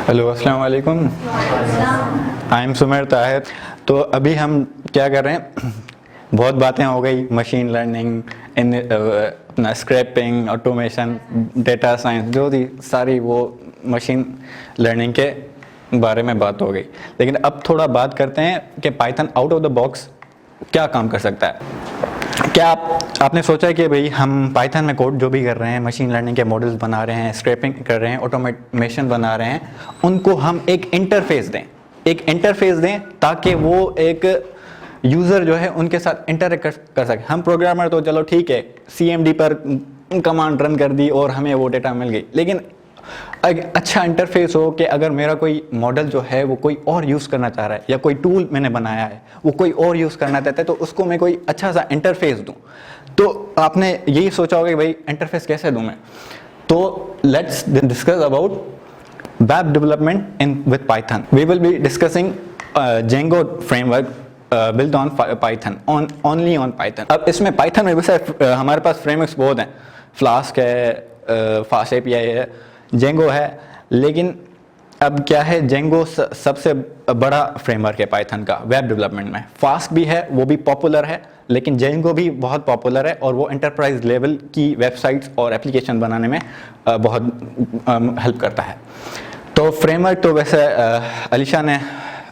Hello अस्सलाम वालेकुम। I am Sumer Tahir. तो अभी हम क्या कर रहे हैं, बहुत बातें हो गई मशीन लर्निंग, अपना स्क्रैपिंग, ऑटोमेशन, डेटा साइंस, जो थी सारी वो मशीन लर्निंग के बारे में बात हो गई। लेकिन अब थोड़ा बात करते हैं कि Python out of the box क्या काम कर सकता है। क्या आपने सोचा है कि भाई हम पाइथन में कोड जो भी कर रहे हैं, मशीन लर्निंग के मॉडल्स बना रहे हैं, स्क्रैपिंग कर रहे हैं, ऑटोमेशन बना रहे हैं, उनको हम एक इंटरफेस दें ताकि वो एक यूज़र जो है उनके साथ इंटरेक्ट कर सके। हम प्रोग्रामर तो चलो ठीक है, CMD पर कमांड रन कर दी और हमें वो डेटा मिल गई, लेकिन एक अच्छा इंटरफेस हो कि अगर मेरा कोई मॉडल जो है वो कोई और यूज़ करना चाह रहा है या कोई टूल मैंने बनाया है वो कोई और यूज़ करना चाहता है, तो उसको मैं कोई अच्छा सा इंटरफेस दूं। तो आपने यही सोचा होगा कि भाई इंटरफेस कैसे दूं मैं। तो let's discuss about web development in with Python. We will be discussing Django framework built on Python, only on Python। अब इसमें पाइथन में वैसे हमारे पास फ्रेमवर्क्स बहुत हैं, फ्लास्क है, फास्ट API है, जेंगो है, लेकिन अब क्या है, जेंगो सबसे बड़ा फ्रेमवर्क है पाइथन का वेब डेवलपमेंट में। फास्ट भी है, वो भी पॉपुलर है, लेकिन जेंगो भी बहुत पॉपुलर है और वो एंटरप्राइज लेवल की वेबसाइट्स और एप्लीकेशन बनाने में बहुत हेल्प करता है। तो फ्रेमवर्क तो वैसे अलीशा ने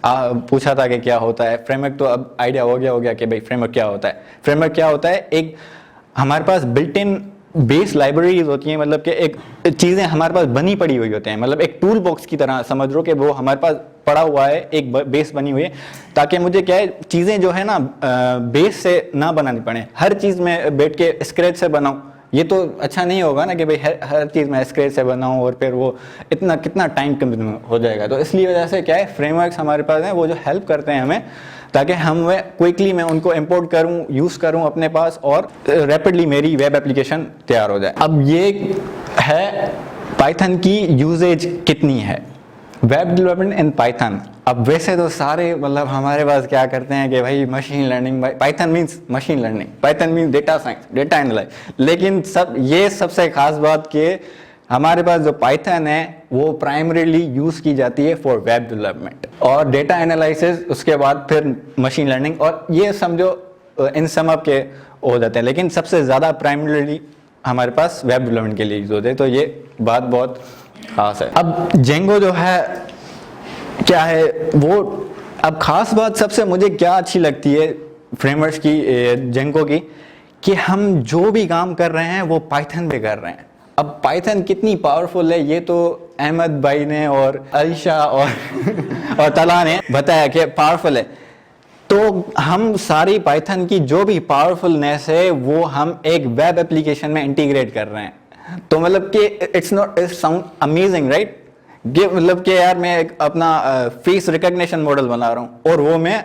पूछा था कि क्या होता है फ्रेमवर्क, तो अब आइडिया हो गया कि भाई फ्रेमवर्क क्या होता है। फ्रेमवर्क क्या होता है, एक हमारे पास बिल्ट इन बेस लाइब्रेरीज होती हैं, मतलब कि एक चीज़ें हमारे पास बनी पड़ी हुई होती हैं, मतलब एक टूल बॉक्स की तरह समझ लो कि वो हमारे पास पड़ा हुआ है, एक बेस बनी हुई है, ताकि मुझे क्या है चीज़ें जो है ना बेस से ना बनानी पड़े, हर चीज़ में बैठ के स्क्रैच से बनाऊँ। ये तो अच्छा नहीं होगा ना कि भाई हर चीज़ में स्क्रैच से बनाऊँ और फिर वो इतना कितना टाइम कंज्यूम हो जाएगा। तो इसलिए वजह से क्या है, फ्रेमवर्क्स हमारे पास हैं वो जो हेल्प करते हैं हमें, ताकि हम क्विकली मैं उनको इंपोर्ट करूं, यूज़ करूं अपने पास और रैपिडली मेरी वेब एप्लीकेशन तैयार हो जाए। अब ये है पाइथन की यूजेज कितनी है, वेब डेवलपमेंट इन पाइथन। अब वैसे तो सारे मतलब हमारे पास क्या करते हैं कि भाई machine learning, Python means machine learning, Python means data science, data analyse, लेकिन ये सबसे खास बात कि हमारे पास जो पाइथन है वो प्राइमरीली यूज की जाती है फॉर वेब डेवलपमेंट और डेटा एनालिसिस, उसके बाद फिर मशीन लर्निंग, और ये समझो इन सम अप के हो जाते हैं, लेकिन सबसे ज़्यादा प्राइमरीली हमारे पास वेब डेवलपमेंट के लिए यूज होते हैं। तो ये बात बहुत खास है। अब जेंगो जो है क्या है वो, अब खास बात सबसे मुझे क्या अच्छी लगती है फ्रेमवर्क्स की, जेंगो की, कि हम जो भी काम कर रहे हैं वो पाइथन पे कर रहे हैं। अब पाइथन कितनी पावरफुल है ये तो अहमद भाई ने और अलीशा और तला ने बताया कि पावरफुल है। तो हम सारी पाइथन की जो भी पावरफुलनेस है वो हम एक वेब एप्लीकेशन में इंटीग्रेट कर रहे हैं। तो मतलब कि इट्स साउंड अमेजिंग राइट, मतलब कि यार मैं एक अपना फेस रिकॉग्निशन मॉडल बना रहा हूँ और वो मैं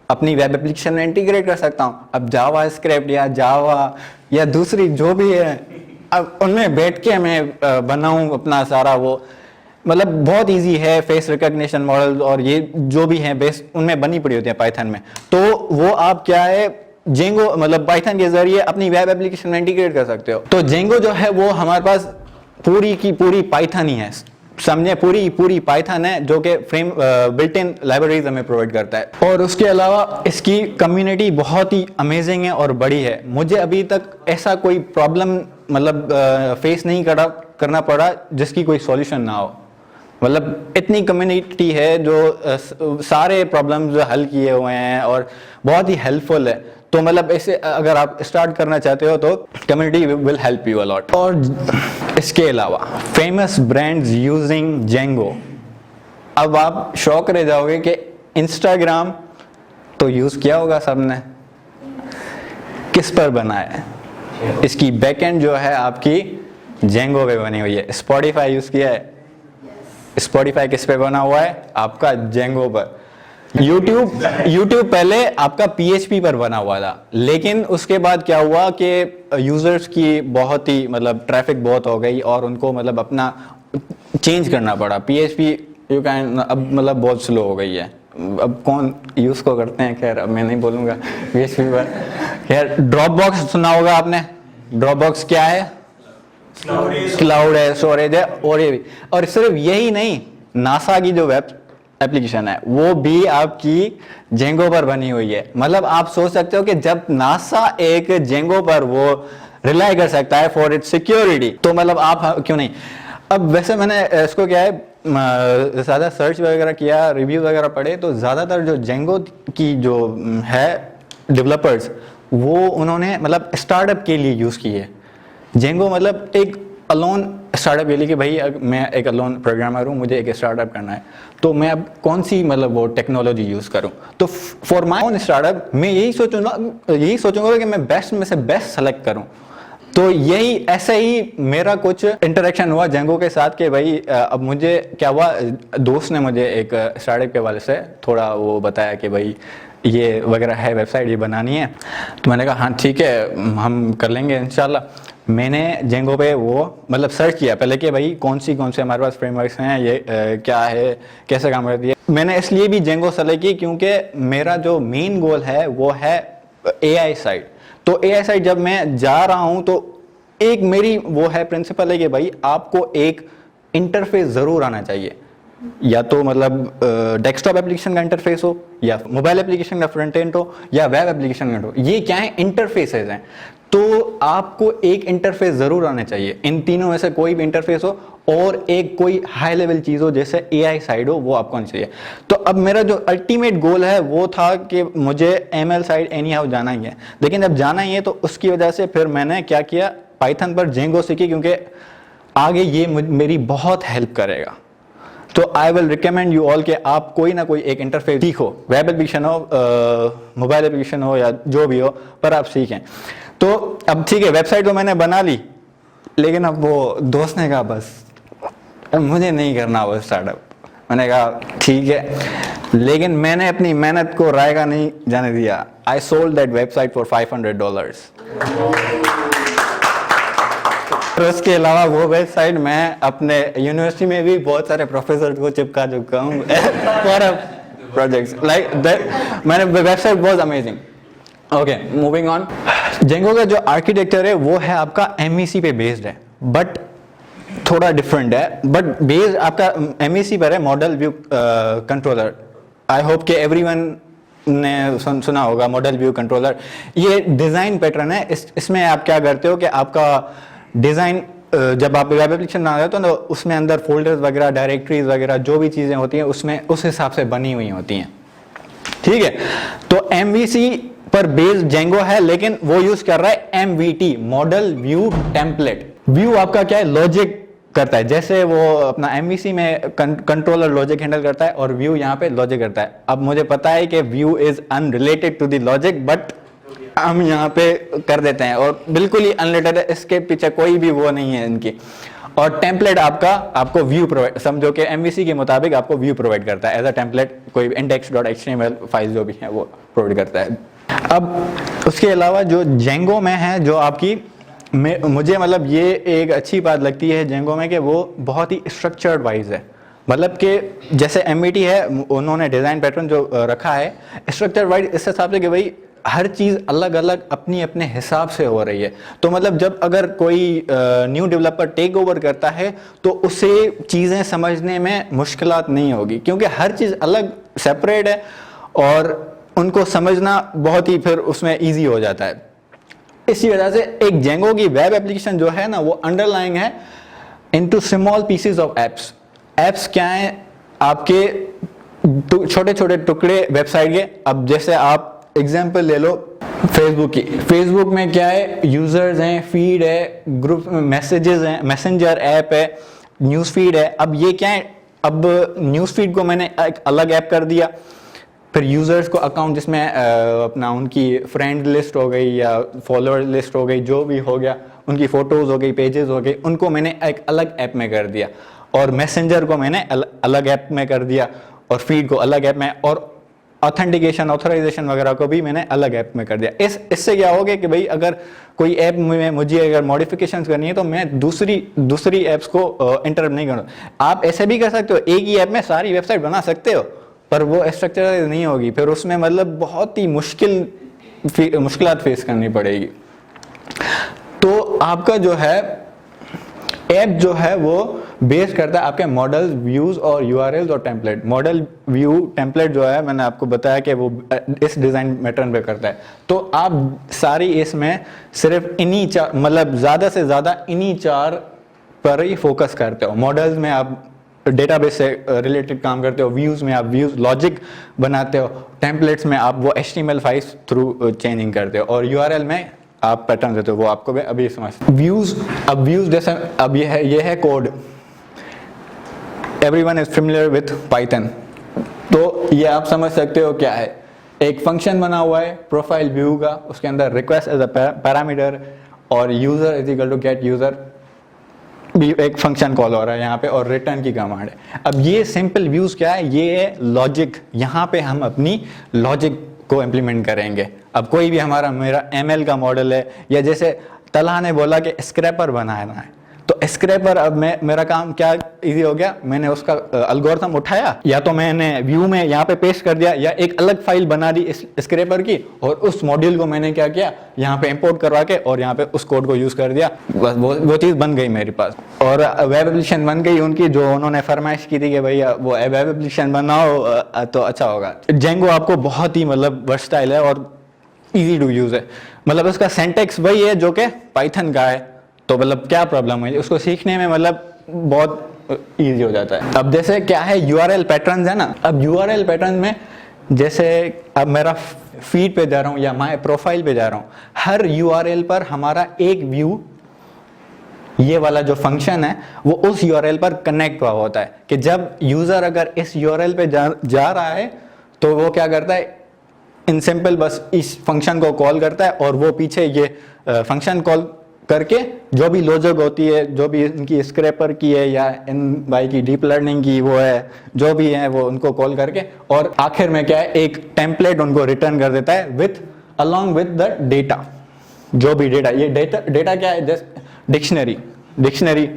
अपनी वेब एप्लीकेशन में इंटीग्रेट कर सकता हूँ। अब जावा स्क्रिप्ट या जावा या दूसरी जो भी है, अब उनमें बैठ के मैं बनाऊँ अपना सारा वो, मतलब बहुत इजी है। फेस रिकॉग्निशन मॉडल और ये जो भी है बेस उनमें बनी पड़ी होती है पाइथन में, तो वो आप क्या है जेंगो मतलब पाइथन के जरिए अपनी वेब एप्लीकेशन में इंटीग्रेट कर सकते हो। तो जेंगो जो है वो हमारे पास पूरी की पूरी पाइथन ही है, समझे, पूरी पाइथन है जो कि फ्रेम बिल्ट इन लाइब्रेरीज हमें प्रोवाइड करता है। और उसके अलावा इसकी कम्युनिटी बहुत ही अमेजिंग है और बड़ी है। मुझे अभी तक ऐसा कोई प्रॉब्लम मतलब फेस नहीं करना पड़ा जिसकी कोई सॉल्यूशन ना हो। मतलब इतनी कम्युनिटी है जो सारे प्रॉब्लम्स हल किए हुए हैं और बहुत ही हेल्पफुल है। तो मतलब ऐसे अगर आप स्टार्ट करना चाहते हो तो community will help you a lot. और इसके अलावा फेमस ब्रांड्स यूजिंग जेंगो। अब आप शॉक रह जाओगे कि इंस्टाग्राम तो यूज किया होगा सबने, किस पर बना है, इसकी बैकएंड जो है आपकी जेंगो पे बनी हुई है। स्पॉटिफाई यूज किया है, स्पॉटिफाई किस पे बना हुआ है आपका जेंगो पर। यूट्यूब पहले आपका PHP पर बना हुआ था, लेकिन उसके बाद क्या हुआ कि यूजर्स की बहुत ही मतलब ट्रैफिक बहुत हो गई और उनको मतलब अपना चेंज करना पड़ा। PHP यू कैन अब मतलब बहुत स्लो हो गई है, अब कौन यूज को करते हैं, खैर अब मैं नहीं बोलूँगा PHP पर। खैर ड्रॉपबॉक्स सुना होगा आपने, ड्रॉपबॉक्स क्या है, क्लाउड है, स्टोरेज है, और ये भी। और सिर्फ यही नहीं, नासा की जो वेब एप्लीकेशन है वो भी आपकी जेंगो पर बनी हुई है। मतलब आप सोच सकते हो कि जब नासा एक जेंगो पर वो रिलाई कर सकता है फॉर इट्स सिक्योरिटी, तो मतलब आप क्यों नहीं। अब वैसे मैंने इसको क्या है ज़्यादा सर्च वगैरह किया, रिव्यू वगैरह पढ़े, तो ज़्यादातर जो जेंगो की जो है डेवलपर्स, वो उन्होंने मतलब स्टार्टअप के लिए यूज़ की है जेंगो। मतलब एक अलोन स्टार्टअप के लिए कि भाई मैं एक अलोन प्रोग्रामर हूँ, मुझे एक स्टार्टअप करना है, तो मैं अब कौन सी मतलब वो टेक्नोलॉजी यूज़ करूँ। तो फॉर माई ओन स्टार्टअप मैं यही सोचूंगा कि मैं बेस्ट में से बेस्ट सेलेक्ट करूँ। तो यही ऐसे ही मेरा कुछ इंटरेक्शन हुआ जेंगो के साथ कि भाई अब मुझे क्या हुआ, दोस्त ने मुझे एक स्टार्टअप के वाले से थोड़ा वो बताया कि भाई ये वगैरह है, वेबसाइट ये बनानी है। तो मैंने कहा हाँ ठीक है, हम कर लेंगे इंशाल्लाह। मैंने जेंगो पे वो मतलब सर्च किया पहले कि भाई कौन से हमारे पास फ्रेमवर्क्स हैं, ये क्या है, कैसे काम करती है। मैंने इसलिए भी जेंगो सेलेक्ट की क्योंकि मेरा जो मेन गोल है वो है AI साइड। तो AI साइड जब मैं जा रहा हूं तो एक मेरी वो है प्रिंसिपल है कि भाई आपको एक इंटरफेस ज़रूर आना चाहिए, या तो मतलब डेस्कटॉप एप्लीकेशन का इंटरफेस हो, या मोबाइल एप्लीकेशन का फ्रंट एंड हो, या वेब एप्लीकेशन का हो। ये क्या है, इंटरफेसेस हैं। तो आपको एक इंटरफेस ज़रूर आना चाहिए, इन तीनों में से कोई भी इंटरफेस हो, और एक कोई हाई लेवल चीज़ हो जैसे AI साइड हो, वो आपको आनी चाहिए। तो अब मेरा जो अल्टीमेट गोल है वो था कि मुझे ML साइड एनी हाउ जाना ही है। लेकिन जब जाना ही है तो उसकी वजह से फिर मैंने क्या किया, पाइथन पर जेंगो सीखी, क्योंकि आगे ये मेरी बहुत हेल्प करेगा। तो I will recommend you all कि आप कोई ना कोई एक इंटरफेस सीखो, वेब एप्लीकेशन हो, मोबाइल एप्लीकेशन हो, या जो भी हो, पर आप सीखें। तो अब ठीक है, वेबसाइट तो मैंने बना ली, लेकिन अब वो दोस्त ने कहा बस मुझे नहीं करना वो स्टार्टअप। मैंने कहा ठीक है, लेकिन मैंने अपनी मेहनत को राय का नहीं जाने दिया। I sold that website for $500। उसके अलावा वो वेबसाइट मैं अपने यूनिवर्सिटी में भी बहुत सारे प्रोफेसर को चिपका चुका हूँ फॉर प्रोजेक्ट्स लाइक दैट। मैंने वेबसाइट बहुत amazing. Okay, moving on. Django का जो आर्किटेक्चर है वो है आपका MEC पे बेस्ड है, बट थोड़ा डिफरेंट है, बट बेस्ड आपका MEC पर है, model view controller. I hope कि एवरीवन ने सुना होगा मॉडल व्यू कंट्रोलर। ये डिज़ाइन पैटर्न है। इसमें आप क्या करते हो कि आपका डिज़ाइन जब आप वेब एप्लीकेशन बना रहे हो तो उसमें अंदर फोल्डर्स वगैरह, डायरेक्टरीज वगैरह जो भी चीज़ें होती हैं उसमें उस हिसाब से बनी हुई होती हैं, ठीक है। तो MVC पर बेस्ड जेंगो है, लेकिन वो यूज कर रहा है MVT, model view template. View आपका क्या है, लॉजिक करता है, जैसे वो अपना MVC में कंट्रोलर लॉजिक हैंडल करता है और व्यू यहाँ पे लॉजिक करता है। अब मुझे पता है कि view is unrelated to the logic, but हम यहाँ पे कर देते हैं और बिल्कुल ही अनरिलेटेड है, इसके पीछे कोई भी वो नहीं है इनकी। और टेम्पलेट आपको व्यू प्रोवाइड, समझो कि MVC के मुताबिक आपको व्यू प्रोवाइड करता है एज अ टेम्पलेट, कोई index.html फाइल जो भी है वो प्रोवाइड करता है। अब उसके अलावा जो जेंगो में है, जो आपकी मुझे मतलब ये एक अच्छी बात लगती है जेंगो में कि वो बहुत ही स्ट्रक्चर्ड वाइज है। मतलब कि जैसे MVT है, उन्होंने डिज़ाइन पैटर्न जो रखा है स्ट्रक्चर वाइज, इस हिसाब से कि भाई हर चीज़ अलग अलग अपनी अपने हिसाब से हो रही है। तो मतलब जब अगर कोई न्यू डेवलपर टेक ओवर करता है तो उसे चीज़ें समझने में मुश्किलात नहीं होगी, क्योंकि हर चीज़ अलग सेपरेट है और उनको समझना बहुत ही फिर उसमें ईजी हो जाता है। इसी वजह से एक जेंगो की वेब एप्लीकेशन जो है ना, वो अंडरलाइंग है into small pieces of apps. Apps क्या हैं, आपके छोटे छोटे टुकड़े वेबसाइट के। अब जैसे आप एग्जाम्पल ले लो फेसबुक की। फेसबुक में क्या है, यूजर्स हैं, फीड है, ग्रुप मैसेजेस हैं, मैसेंजर ऐप है, न्यूज़ फीड है। अब ये क्या है, अब न्यूज़ फीड को मैंने एक अलग ऐप कर दिया, फिर यूजर्स को अकाउंट जिसमें अपना उनकी फ्रेंड लिस्ट हो गई या फॉलोअर लिस्ट हो गई, जो भी हो गया, उनकी फोटोज हो गई, पेजेस हो गए, उनको मैंने एक अलग ऐप में कर दिया। और मैसेंजर को मैंने अलग ऐप में कर दिया, और फीड को अलग ऐप में, और ऑथेंटिकेशन, ऑथराइजेशन वगैरह को भी मैंने अलग ऐप में कर दिया। इससे क्या हो गया कि भाई अगर कोई ऐप में मुझे अगर मॉडिफिकेशंस करनी है तो मैं दूसरी ऐप्स को इंटरप्ट नहीं करूँ। आप ऐसे भी कर सकते हो, एक ही ऐप में सारी वेबसाइट बना सकते हो, पर वो स्ट्रक्चर नहीं होगी, फिर उसमें मतलब बहुत ही मुश्किलात फेस करनी पड़ेगी। तो आपका जो है ऐप जो है वो बेस करता है आपके मॉडल्स, व्यूज और यूआरएल्स और टेम्पलेट। मॉडल, व्यू, टेम्पलेट जो है मैंने आपको बताया कि वो इस डिजाइन पैटर्न पे करता है। तो आप सारी इसमें सिर्फ इन्हीं चार, मतलब ज्यादा से ज्यादा इन्हीं चार पर ही फोकस करते हो। मॉडल्स में आप डेटाबेस से रिलेटेड काम करते हो, व्यूज में आप व्यूज लॉजिक बनाते हो, टेम्पलेट्स में आप वो HTML फाइल्स थ्रू चेंजिंग करते हो, और यूआरएल में आप पैटर्न देते हो। वो आपको अभी समझ। व्यूज, अब व्यूज जैसे अब ये है code, everyone is familiar with Python. तो ये आप समझ सकते हो क्या है, एक फंक्शन बना हुआ है प्रोफाइल व्यू का, उसके अंदर रिक्वेस्ट एज अ पैरामीटर और user is equal to get user भी एक फंक्शन कॉल हो रहा है यहाँ पे, और रिटर्न की कमांड है। अब ये सिंपल व्यूज क्या है, ये है लॉजिक। यहाँ पे हम अपनी लॉजिक को इम्प्लीमेंट करेंगे। अब कोई भी मेरा ML का मॉडल है, या जैसे तलहा ने बोला कि स्क्रैपर बनाना है, तो स्क्रैपर, अब मेरा काम क्या इजी हो गया, मैंने उसका एल्गोरिथम उठाया, या तो मैंने व्यू में यहाँ पे पेस्ट कर दिया, या एक अलग फाइल बना दी इस स्क्रैपर की, और उस मॉड्यूल को मैंने क्या किया, यहाँ पे इंपोर्ट करवा के और यहाँ पे उस कोड को यूज कर दिया, बस वो चीज़ बन गई मेरे पास। और वेब एप्लीकेशन बन गई उनकी, जो उन्होंने फरमाइश की थी कि भैया वो वेब एप्लीकेशन बनाओ तो अच्छा होगा। जेंगो आपको बहुत ही मतलब वर्सटाइल है और ईजी टू यूज है। मतलब उसका सिंटैक्स वही है जो कि पाइथन का है, तो मतलब क्या प्रॉब्लम है उसको सीखने में, मतलब बहुत इजी हो जाता है। अब जैसे क्या है, यूआरएल पैटर्न्स है ना। अब यूआरएल पैटर्न में जैसे अब मेरा फीड पे जा रहा हूँ या माय प्रोफाइल पे जा रहा हूँ, हर यूआरएल पर हमारा एक व्यू, ये वाला जो फंक्शन है वो उस यूआरएल पर कनेक्ट हुआ होता है, कि जब यूजर अगर इस यूआरएल पे जा रहा है तो वो क्या करता है, इन सिंपल बस इस फंक्शन को कॉल करता है, और वो पीछे ये फंक्शन कॉल करके जो भी लॉजिक होती है, जो भी इनकी स्क्रैपर की है या इन भाई की डीप लर्निंग की वो है, जो भी है वो उनको कॉल करके, और आखिर में क्या है, एक टेम्पलेट उनको रिटर्न कर देता है with along with the data. जो भी डेटा, ये डेटा क्या है, जस्ट डिक्शनरी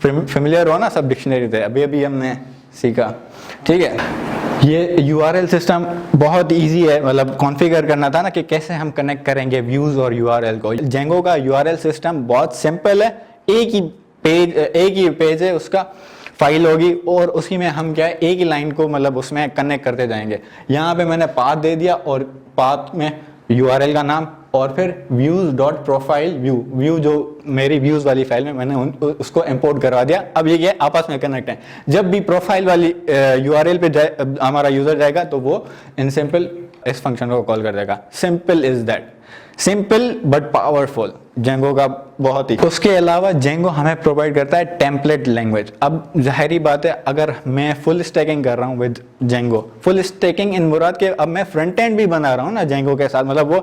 फेमिलियर हो ना, सब डिक्शनरी थे, अभी हमने सीखा, ठीक है। ये यूआरएल सिस्टम बहुत इजी है, मतलब कॉन्फ़िगर करना था ना कि कैसे हम कनेक्ट करेंगे व्यूज और यूआरएल को। जेंगो का यूआरएल सिस्टम बहुत सिंपल है, एक ही पेज है, उसका फाइल होगी, और उसी में हम क्या है, एक ही लाइन को मतलब उसमें कनेक्ट करते जाएंगे। यहाँ पे मैंने पाथ दे दिया, और पाथ में यूआरएल का नाम, और फिर views डॉट प्रोफाइल व्यू जो मेरी व्यूज वाली फाइल में मैंने उसको इंपोर्ट करवा दिया। अब ये आपस में कनेक्ट है। जब भी प्रोफाइल वाली यूआरएल पे हमारा यूजर जाएगा तो वो इन सिंपल इस फंक्शन को कॉल कर देगा। Simple is that, simple but powerful Django का बहुत ही। उसके अलावा जेंगो हमें प्रोवाइड करता है टेम्पलेट लैंग्वेज। अब जाहिरी बात है, अगर मैं फुल स्टैकिंग कर रहा हूँ विद जेंगो, फुल स्टैकिंग इन मुराद के अब मैं फ्रंट एंड भी बना रहा हूँ ना जेंगो के साथ, मतलब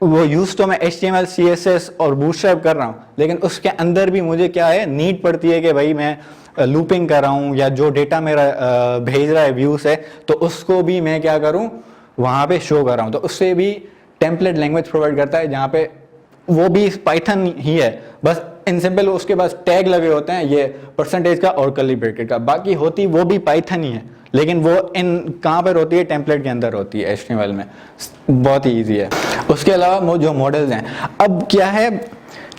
वो यूज तो मैं HTML CSS और बूटस्ट्रैप कर रहा हूँ, लेकिन उसके अंदर भी मुझे क्या है, नीड पड़ती है कि भाई मैं लूपिंग कर रहा हूँ, या जो डेटा मेरा भेज रहा है व्यू से, तो उसको भी मैं क्या करूँ, वहाँ पे शो कर रहा हूँ। तो उससे भी टेम्पलेट लैंग्वेज प्रोवाइड करता है, जहाँ पे वो भी पाइथन ही है, बस इन सिंपल उसके पास टैग लगे होते हैं, ये परसेंटेज का और कर्ली ब्रैकेट का, बाकी होती वो भी पाइथन ही है, लेकिन वो इन कहाँ पर होती है, टेम्पलेट के अंदर होती है HTML में। बहुत ही ईजी है। उसके अलावा वो जो मॉडल्स हैं, अब क्या है,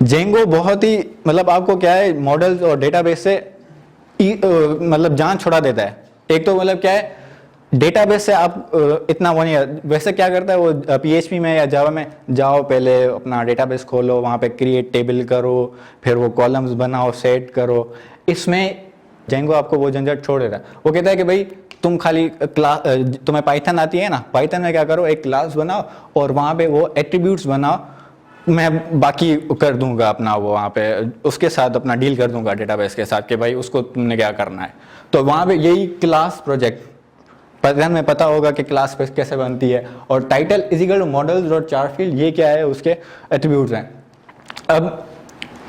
जेंगो बहुत ही मतलब आपको क्या है, मॉडल्स और डेटाबेस से मतलब जान छुड़ा देता है। एक तो मतलब क्या है, डेटाबेस से आप इतना वो नहीं है। वैसे क्या करता है वो, PHP में या जावा में जाओ, पहले अपना डेटाबेस खोलो, वहाँ पे क्रिएट टेबल करो, फिर वो कॉलम्स बनाओ, सेट करो। इसमें जेंगो आपको वो झंझट छोड़ देता है। वो कहता है कि भाई तुम खाली क्लास, तुम्हें पाइथन आती है ना, पाइथन में क्या करो, एक क्लास बनाओ और वहाँ पे वो एट्रीब्यूट्स बनाओ, मैं बाकी कर दूंगा अपना, वो वहाँ पे उसके साथ अपना डील कर दूंगा डेटाबेस के साथ कि भाई उसको तुमने क्या करना है। तो वहाँ पे यही क्लास प्रोजेक्ट पाइथन में पता होगा कि क्लास कैसे बनती है। और title is equal to models dot char field, ये क्या है, उसके एट्रीब्यूट्स हैं। अब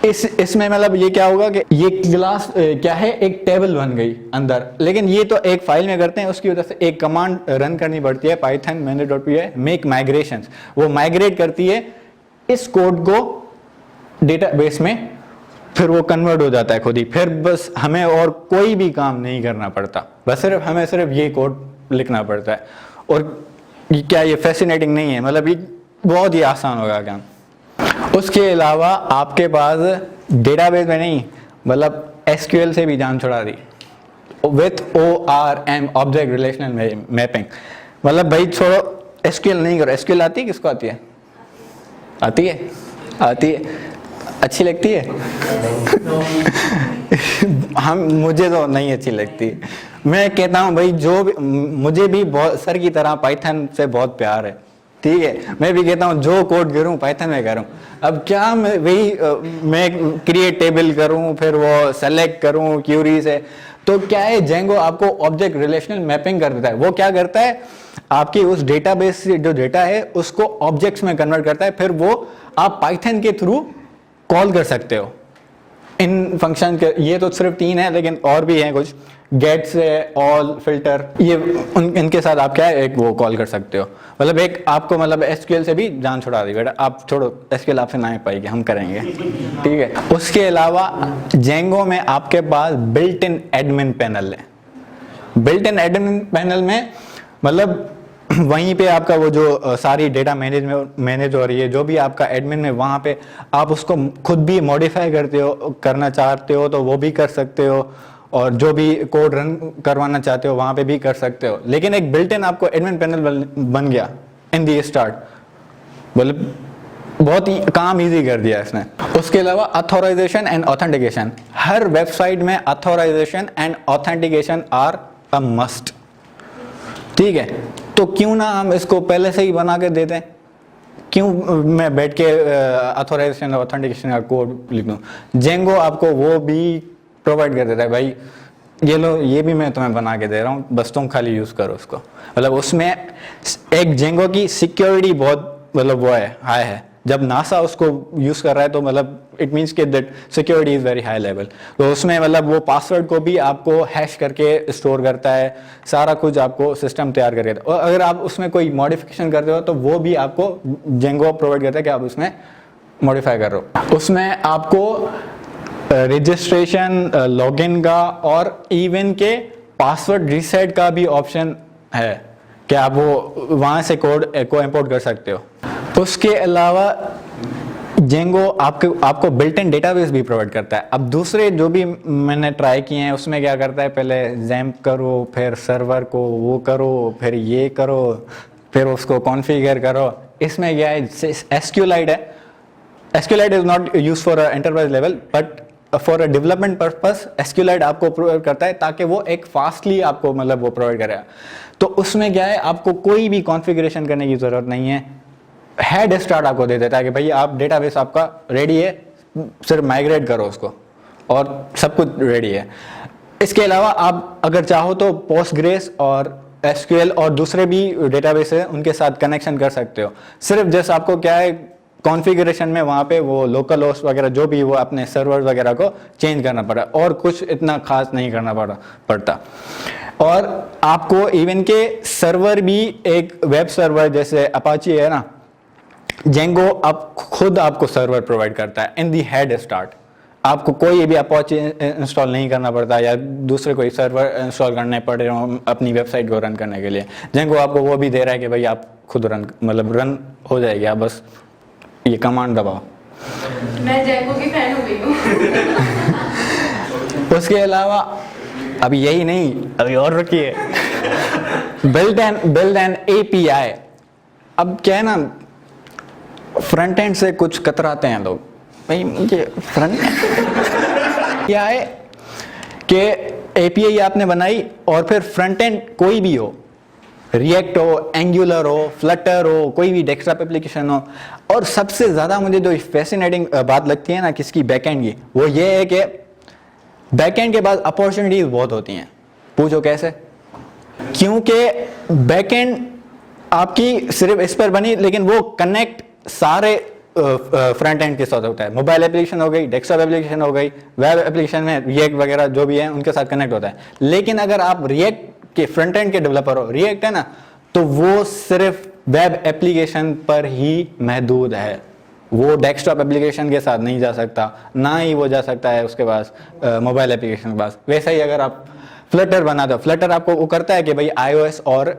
इसमें मतलब ये क्या होगा कि ये क्लास क्या है, एक टेबल बन गई अंदर, लेकिन ये तो एक फाइल में करते हैं, उसकी वजह से एक कमांड रन करनी पड़ती है, पाइथन main.py मेक माइग्रेशंस। वो माइग्रेट करती है इस कोड को डेटाबेस में, फिर वो कन्वर्ट हो जाता है खुद ही। फिर बस हमें और कोई भी काम नहीं करना पड़ता, बस हमें सिर्फ ये कोड लिखना पड़ता है। और क्या ये फैसिनेटिंग नहीं है, मतलब ये बहुत ही आसान होगा काम। उसके अलावा आपके पास डेटाबेस में नहीं, मतलब SQL से भी जान छुड़ा दी with ORM, object relational mapping. मतलब भाई छोड़ो SQL नहीं करो, SQL आती है, किसको आती है? आती है, आती है, अच्छी लगती है? मुझे तो नहीं अच्छी लगती। मैं कहता हूँ भाई मुझे भी बहुत सर की तरह पाइथन से बहुत प्यार है, ठीक है, मैं भी कहता हूँ जो कोड करूँ पाइथन में करूँ। अब क्या मैं क्रिएट टेबल करूँ, फिर वो सेलेक्ट करूँ क्यूरी से, तो क्या है जेंगो आपको ऑब्जेक्ट रिलेशनल मैपिंग कर देता है। वो क्या करता है, आपकी उस डेटाबेस से जो डेटा है उसको ऑब्जेक्ट्स में कन्वर्ट करता है, फिर वो आप पाइथन के थ्रू कॉल कर सकते हो इन फंक्शन के। ये तो सिर्फ 3 है, लेकिन और भी हैं कुछ, गेट से ऑल, फिल्टर, ये इनके साथ आप क्या है एक वो कॉल कर सकते हो। मतलब एक आपको मतलब SQL से भी जान छुड़ा दी बेटा, आप छोड़ो SQL आपसे ना ही पाएगी, हम करेंगे, ठीक है। उसके अलावा जेंगो में आपके पास बिल्ट इन एडमिन पैनल है। बिल्ट इन एडमिन पैनल में मतलब वहीं पे आपका वो जो सारी डेटा मैनेज हो रही है, जो भी आपका एडमिन में, वहाँ पे आप उसको खुद भी मॉडिफाई करना चाहते हो तो वो भी कर सकते हो, और जो भी कोड रन करवाना चाहते हो वहाँ पे भी कर सकते हो। लेकिन एक बिल्ट इन आपको एडमिन पैनल बन गया इन दी स्टार्ट, मतलब बहुत ही काम इजी कर दिया इसने। उसके अलावा अथॉराइजेशन एंड ऑथेंटिकेशन, हर वेबसाइट में authorization and authentication are a must, ठीक है। तो क्यों ना हम इसको पहले से ही बना के दे दें, क्यों मैं बैठ के अथॉराइजेशन और ऑथेंटिकेशन का कोड लिख दूं। जेंगो आपको वो भी प्रोवाइड कर देता है, भाई ये लो, ये भी मैं तुम्हें बना के दे रहा हूँ, बस तुम खाली यूज करो उसको। मतलब उसमें एक जेंगो की सिक्योरिटी बहुत मतलब वो है, हाई है। जब नासा उसको यूज कर रहा है तो मतलब इट मीन्स के that security is very high level. तो उसमें मतलब वो पासवर्ड को भी आपको हैश करके स्टोर करता है, सारा कुछ आपको सिस्टम तैयार करके देता है। और अगर आप उसमें कोई मॉडिफिकेशन करते हो तो वो भी आपको जेंगो प्रोवाइड करता है कि आप उसमें मॉडिफाई कर रहे हो। उसमें आपको रजिस्ट्रेशन, लॉगिन का और इवन के पासवर्ड रीसेट का भी ऑप्शन है कि आप वो वहाँ से कोड को इंपोर्ट कर सकते हो। उसके अलावा जेंगो आपको बिल्ट इन डेटाबेस भी प्रोवाइड करता है। अब दूसरे जो भी मैंने ट्राई किए हैं उसमें क्या करता है, पहले जैम्प करो, फिर सर्वर को वो करो, फिर ये करो, फिर उसको कॉन्फ़िगर करो। इसमें क्या है, SQLite है। SQLite is not use for enterprise level, but for a development purpose SQLite आपको प्रोवाइड करता है ताकि वो एक फास्टली आपको मतलब वो प्रोवाइड करेगा। तो उसमें क्या है, आपको कोई भी कॉन्फ़िगरेशन करने की जरूरत नहीं है, हेड स्टार्ट आपको दे देता है कि भाई आप डेटाबेस आपका रेडी है, सिर्फ माइग्रेट करो उसको और सब कुछ रेडी है। इसके अलावा आप अगर चाहो तो पोस्टग्रेस और SQL और दूसरे भी डेटाबेस है उनके साथ कनेक्शन कर सकते हो। सिर्फ जैसे आपको क्या है, कॉन्फ़िगरेशन में वहाँ पे वो लोकल होस्ट वगैरह जो भी वो अपने सर्वर वगैरह को चेंज करना पड़ा, और कुछ इतना खास नहीं करना पड़ता। और आपको इवन के सर्वर भी एक वेब सर्वर जैसे अपाची है ना, जेंगो आप खुद आपको सर्वर प्रोवाइड करता है इन दी हेड स्टार्ट। आपको कोई भी अपाची इंस्टॉल नहीं करना पड़ता या दूसरे कोई सर्वर इंस्टॉल करने पड़ रहे हो अपनी वेबसाइट को रन करने के लिए। जेंगो आपको वो भी दे रहा है कि भाई आप खुद रन हो जाएगी, आप बस ये कमांड दबाओ। मैं जेंगो की फैन हो गई हूँ। उसके अलावा अभी यही नहीं, अभी और रुकिए, बिल्ड एन API। अब क्या है ना, फ्रंट एंड से कुछ कतराते हैं लोग, भाई मुझे फ्रंट क्या है कि API आपने बनाई और फिर फ्रंट एंड कोई भी हो, रिएक्ट हो, एंगुलर हो, फ्लटर हो, कोई भी डेस्कटॉप एप्लीकेशन हो, और सबसे ज्यादा मुझे जो फैसिनेटिंग बात लगती है ना किसकी, बैकएंड की, वो ये है कि बैकएंड के बाद अपॉर्चुनिटीज बहुत होती हैं। पूछो कैसे? क्योंकि बैकएंड आपकी सिर्फ इस पर बनी, लेकिन वो कनेक्ट सारे फ्रंट एंड के साथ होता है। मोबाइल एप्लीकेशन हो गई, डेस्कटॉप एप्लीकेशन हो गई, वेब एप्लीकेशन में रिएक्ट वगैरह जो भी है उनके साथ कनेक्ट होता है। लेकिन अगर आप रिएक्ट के फ्रंट एंड के डेवलपर हो, रिएक्ट है ना, तो वो सिर्फ वेब एप्लीकेशन पर ही महदूद है, वो डेस्कटॉप एप्लीकेशन के साथ नहीं जा सकता, ना ही वो जा सकता है उसके पास मोबाइल एप्लीकेशन के पास। वैसा ही अगर आप फ्लटर बना दो, फ्लटर आपको वो करता है कि भाई iOS और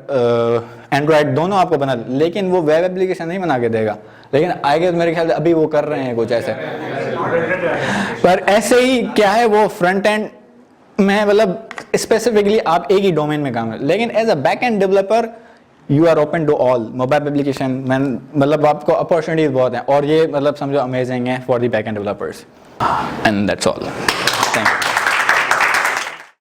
एंड्रॉयड दोनों आपको बना दे, लेकिन वो वेब एप्लीकेशन नहीं बना के देगा। लेकिन आई गेस मेरे ख्याल से अभी वो कर रहे हैं कुछ ऐसे, पर ऐसे ही क्या है वो फ्रंट एंड में मतलब स्पेसिफिकली आप एक ही डोमेन में काम है, लेकिन as a back end developer you are open to all mobile application man, मतलब आपको अपॉर्चुनिटीज बहुत हैं और ये मतलब समझो अमेजिंग है for the back and developers and that's all. Thank you.